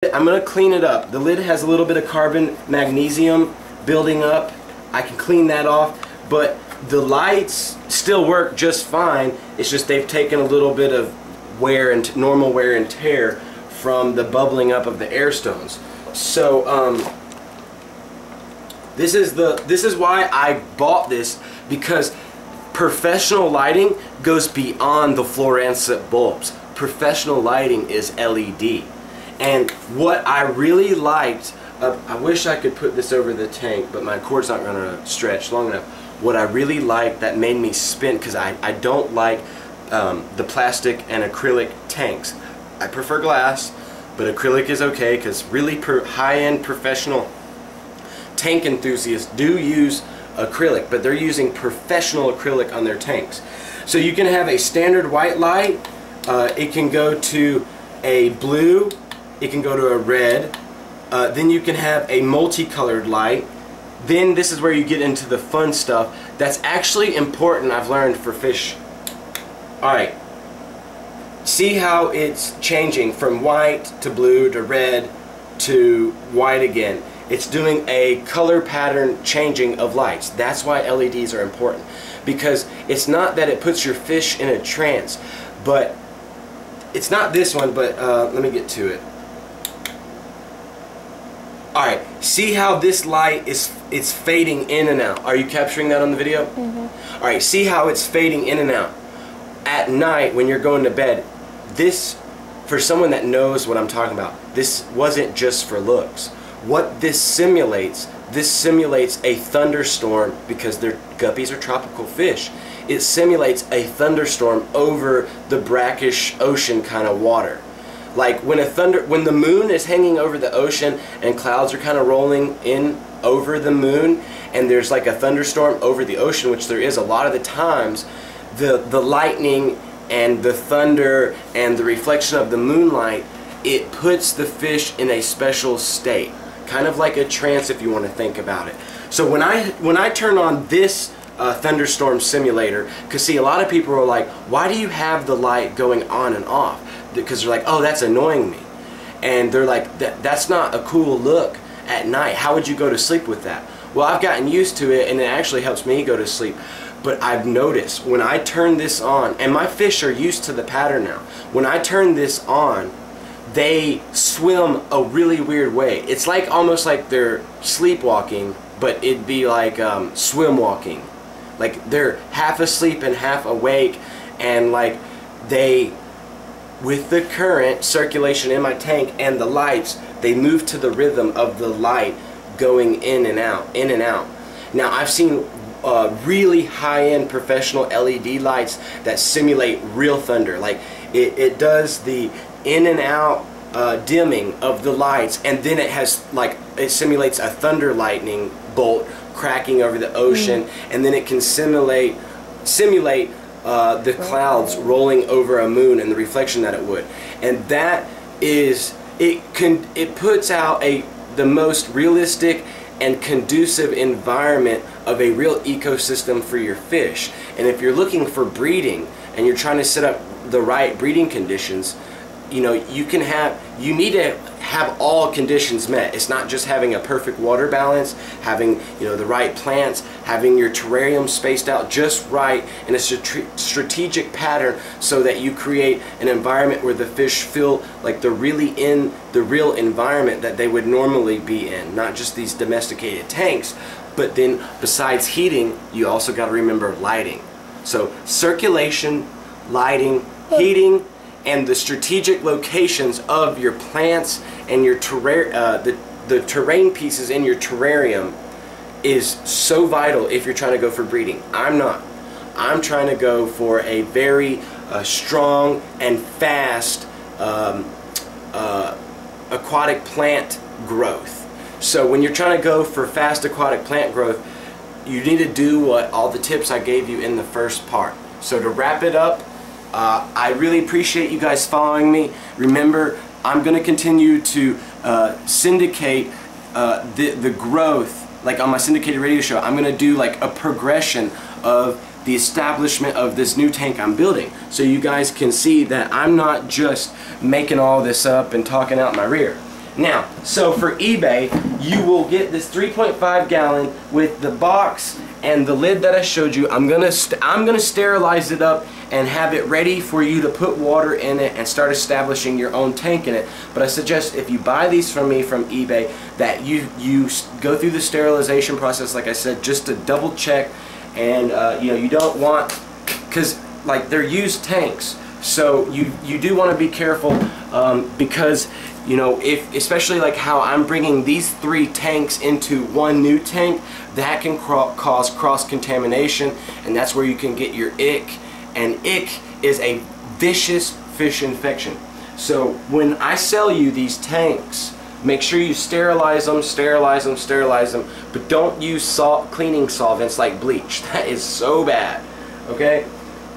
I'm going to clean it up. The lid has a little bit of carbon magnesium building up. I can clean that off, but the lights still work just fine. It's just they've taken a little bit of wear and normal wear and tear from the bubbling up of the air stones. So this is why I bought this, because professional lighting goes beyond the fluorescent bulbs. Professional lighting is LED. And what I really liked, I wish I could put this over the tank, but my cord's not going to stretch long enough. What I really liked that made me spin, because I don't like the plastic and acrylic tanks. I prefer glass, but acrylic is okay, because really high-end professional tank enthusiasts do use acrylic, but they're using professional acrylic on their tanks. So you can have a standard white light, it can go to a blue, it can go to a red, then you can have a multicolored light. Then this is where you get into the fun stuff that's actually important, I've learned, for fish. Alright, see how it's changing from white to blue to red to white again. It's doing a color pattern changing of lights. That's why LEDs are important, because it's not that it puts your fish in a trance, but it's not this one, but let me get to it. Alright, see how this light it's fading in and out. Are you capturing that on the video? Mm-hmm. Alright, see how it's fading in and out. At night when you're going to bed, this, for someone that knows what I'm talking about, this wasn't just for looks. What this simulates a thunderstorm, because guppies are tropical fish. It simulates a thunderstorm over the brackish ocean kind of water. Like when the moon is hanging over the ocean and clouds are kind of rolling in over the moon, and there's like a thunderstorm over the ocean, which there is a lot of the times, the lightning and the thunder and the reflection of the moonlight, it puts the fish in a special state, kind of like a trance if you want to think about it. So when I turn on this thunderstorm simulator, because see, a lot of people are like, why do you have the light going on and off? Because they're like, oh, that's annoying me. And they're like, that's not a cool look at night. How would you go to sleep with that? Well, I've gotten used to it, and it actually helps me go to sleep. But I've noticed when I turn this on, and my fish are used to the pattern now, when I turn this on, they swim a really weird way. It's like almost like they're sleepwalking, but it'd be like swim walking. Like they're half asleep and half awake, and like they, with the current circulation in my tank and the lights, they move to the rhythm of the light going in and out, in and out. Now I've seen really high-end professional LED lights that simulate real thunder. Like it does the in and out dimming of the lights, and then it simulates a thunder lightning bolt cracking over the ocean, and then it can simulate the clouds rolling over a moon and the reflection that it would. And that is, it puts out the most realistic and conducive environment of a real ecosystem for your fish. And if you're looking for breeding and you're trying to set up the right breeding conditions, you know, you need to have all conditions met. It's not just having a perfect water balance, having, you know, the right plants, having your terrarium spaced out just right in a strategic pattern, so that you create an environment where the fish feel like they're really in the real environment that they would normally be in, not just these domesticated tanks. But then besides heating, you also got to remember lighting. So circulation, lighting, heating, and the strategic locations of your plants and your the terrain pieces in your terrarium is so vital if you're trying to go for breeding. I'm not. I'm trying to go for a very strong and fast aquatic plant growth. So when you're trying to go for fast aquatic plant growth, you need to do all the tips I gave you in the first part. So to wrap it up, I really appreciate you guys following me. Remember, I'm going to continue to syndicate the growth, like on my syndicated radio show. I'm going to do like a progression of the establishment of this new tank I'm building, so you guys can see that I'm not just making all this up and talking out my rear. Now, so for eBay, you will get this 3.5 gallon with the box and the lid that I showed you. I'm gonna sterilize it up and have it ready for you to put water in it and start establishing your own tank in it. But I suggest if you buy these from me from eBay that you go through the sterilization process, like I said, just to double check. And you know, you don't want, because like they're used tanks, so you do want to be careful, because you know, if especially like how I'm bringing these 3 tanks into one new tank, that can cause cross-contamination, and that's where you can get your ick. And ick is a vicious fish infection. So when I sell you these tanks, make sure you sterilize them, but don't use cleaning solvents like bleach. That is so bad. Okay?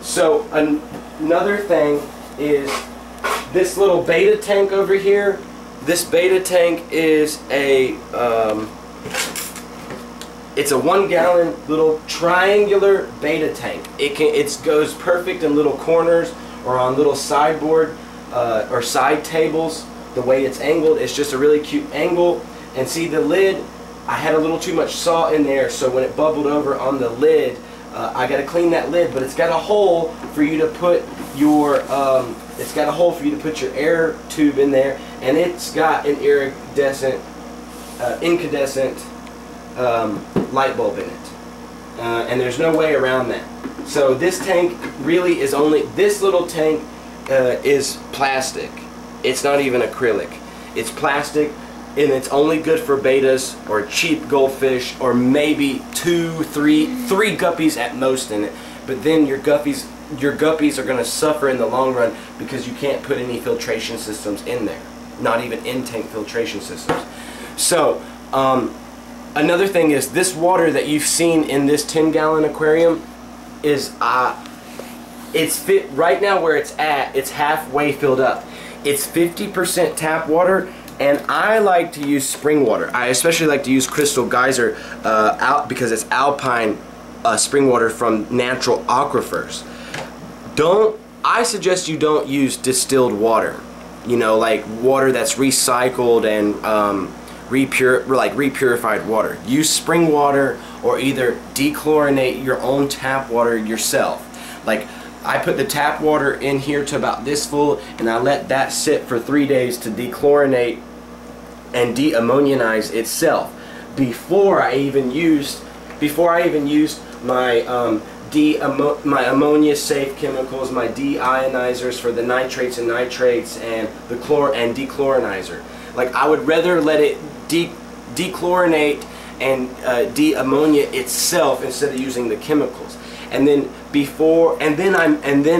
So another thing is this little beta tank over here. This beta tank is a it's a 1 gallon little triangular beta tank. It goes perfect in little corners or on little sideboard or side tables. The way it's angled, it's just a really cute angle. And see the lid, I had a little too much salt in there, so when it bubbled over on the lid, I got to clean that lid. But it's got a hole for you to put your air tube in there, and it's got an incandescent light bulb in it, and there's no way around that. So this tank really is this little tank is plastic. It's not even acrylic. It's plastic, and it's only good for betas or cheap goldfish, or maybe 3 guppies at most in it. But then your guppies are going to suffer in the long run because you can't put any filtration systems in there, not even in-tank filtration systems. So another thing is this water that you've seen in this 10-gallon aquarium is it's fit right now where it's at. It's halfway filled up. It's 50% tap water, and I like to use spring water. I especially like to use Crystal Geyser out because it's alpine spring water from natural aquifers. I suggest you don't use distilled water. You know, like water that's recycled and repurified water. Use spring water, or either dechlorinate your own tap water yourself. Like I put the tap water in here to about this full, and I let that sit for 3 days to dechlorinate and de-ammonianize itself before I even used my my ammonia safe chemicals, my deionizers for the nitrates and nitrates, and the dechlorinizer. Like I would rather let it dechlorinate and de-ammonia itself instead of using the chemicals. And then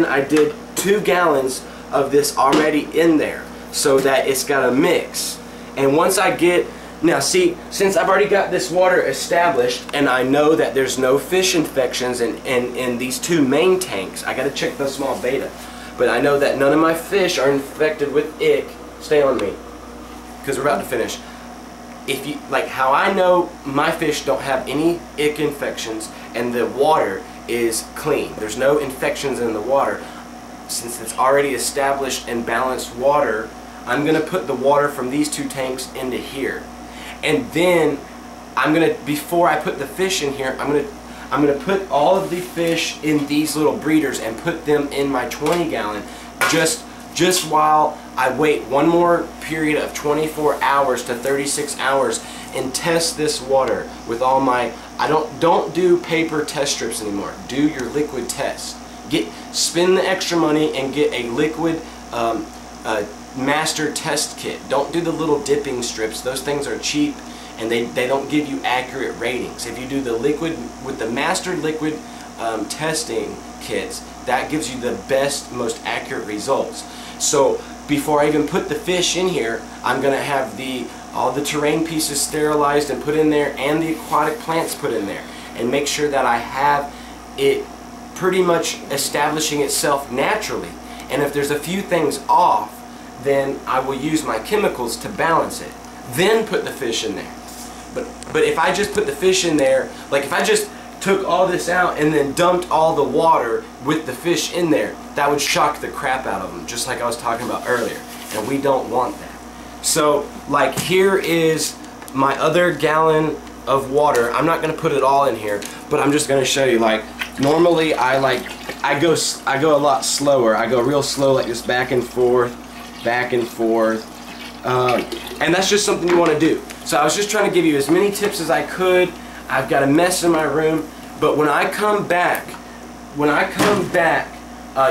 I did 2 gallons of this already in there, so that it's got a mix. And once I get, now see, since I've already got this water established, and I know that there's no fish infections in these 2 main tanks, I gotta check the small beta, but I know that none of my fish are infected with ick. Stay on me, because we're about to finish. If you like how I know my fish don't have any ick infections and the water is clean, there's no infections in the water, since it's already established and balanced water, I'm gonna put the water from these 2 tanks into here. And then before I put the fish in here, I'm gonna put all of the fish in these little breeders and put them in my 20 gallon just while I wait one more period of 24 hours to 36 hours and test this water with all my, don't do paper test strips anymore. Do your liquid test. Spend the extra money and get a liquid master test kit. Don't do the little dipping strips. Those things are cheap and they don't give you accurate ratings. If you do the liquid with the master liquid testing kits, that gives you the best, most accurate results. So before I even put the fish in here, I'm gonna have all the terrain pieces sterilized and put in there, and the aquatic plants put in there, and make sure that I have it pretty much establishing itself naturally. And if there's a few things off, then I will use my chemicals to balance it. Then put the fish in there. But if I just put the fish in there, like if I just took all this out and then dumped all the water with the fish in there, that would shock the crap out of them, just like I was talking about earlier. And we don't want that. So like here is my other gallon of water. I'm not gonna put it all in here, but I'm just gonna show you. Like normally I go a lot slower. I go real slow, like just back and forth, and that's just something you want to do. So I was just trying to give you as many tips as I could. I've got a mess in my room, but when I come back,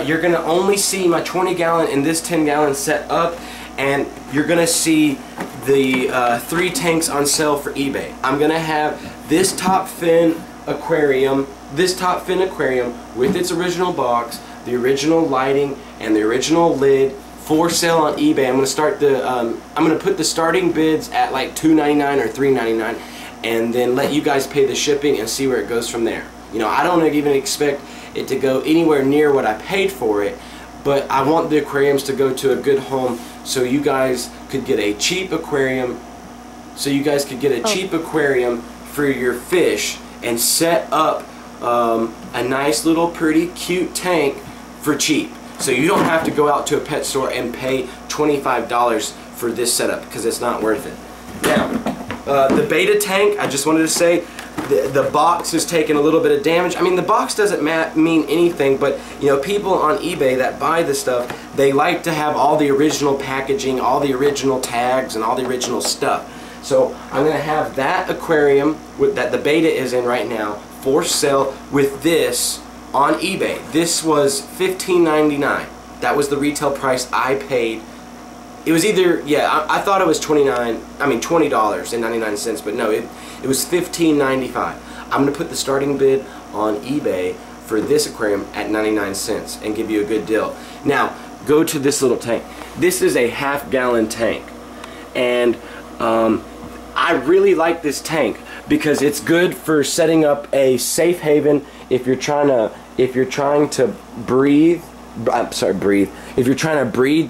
you're gonna only see my 20 gallon and this 10 gallon set up, and you're gonna see the 3 tanks on sale for eBay. I'm gonna have this top fin aquarium with its original box, the original lighting, and the original lid for sale on eBay. I'm gonna put the starting bids at like $2.99 or $3.99, and then let you guys pay the shipping and see where it goes from there. You know, I don't even expect it to go anywhere near what I paid for it, but I want the aquariums to go to a good home, so you guys could get a cheap aquarium. For your fish and set up a nice little pretty cute tank for cheap. So you don't have to go out to a pet store and pay $25 for this setup, because it's not worth it. Now, the beta tank, I just wanted to say, the box is taking a little bit of damage. I mean, the box doesn't mean anything, but you know, people on eBay that buy this stuff, they like to have all the original packaging, all the original tags, and all the original stuff. So I'm going to have that aquarium that the beta is in right now for sale with this on eBay. This was $15.99. That was the retail price I paid. It was either, yeah, I thought it was $20.99, but no, it was $15.95. I'm going to put the starting bid on eBay for this aquarium at 99 cents and give you a good deal. Now, go to this little tank. This is a half-gallon tank, and I really like this tank because it's good for setting up a safe haven if you're trying to breed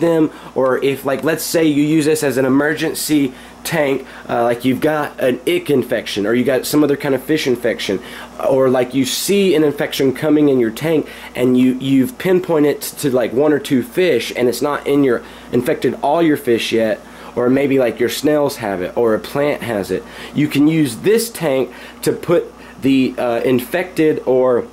them, or if, like, let's say you use this as an emergency tank, like you've got an ick infection, or you got some other kind of fish infection, or like you see an infection coming in your tank and you've pinpointed to like 1 or 2 fish, and it's not infected all your fish yet, or maybe like your snails have it, or a plant has it. You can use this tank to put the infected or